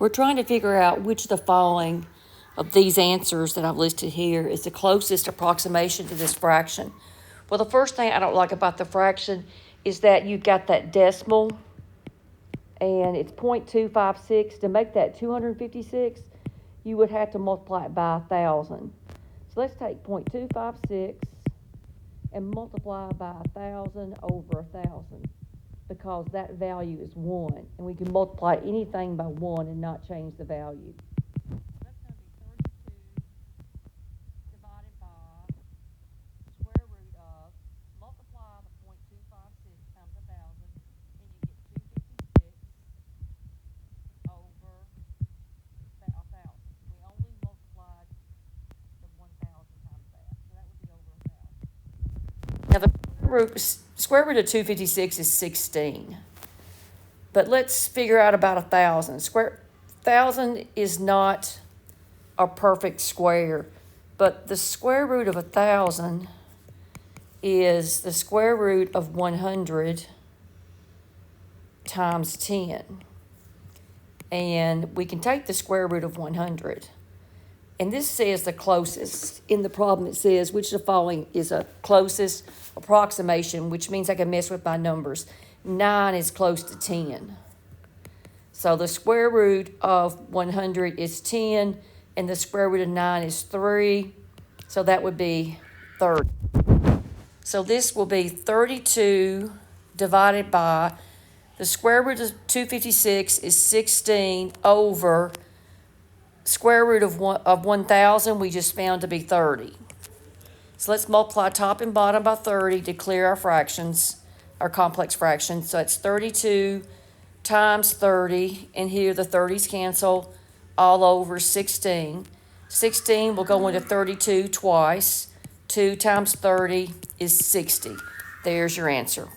We're trying to figure out which of the following of these answers that I've listed here is the closest approximation to this fraction. Well, the first thing I don't like about the fraction is that you've got that decimal, and it's 0.256. To make that 256, you would have to multiply it by 1,000. So let's take 0.256 and multiply by 1,000 over 1,000, because that value is 1, and we can multiply anything by 1 and not change the value. That's going to be 32 divided by square root of, multiply the 0.256 times 1,000, and you get 256 over 1,000. We only multiplied the 1,000 times that, so that would be over 1,000. Now the square root of 256 is 16. But let's figure out about 1,000. 1,000 is not a perfect square, but the square root of 1,000 is the square root of 100 times 10. And we can take the square root of 100. And this says the closest. In the problem it says which of the following is a closest approximation, which means I can mess with my numbers. 9 is close to 10. So the square root of 100 is 10, and the square root of 9 is 3. So that would be 30. So this will be 32 divided by, the square root of 256 is 16 over square root of 1,000 we just found to be 30. So let's multiply top and bottom by 30 to clear our fractions, our complex fractions. So it's 32 times 30, and here the 30s cancel, all over 16. 16 will go into 32 twice. 2 times 30 is 60. There's your answer.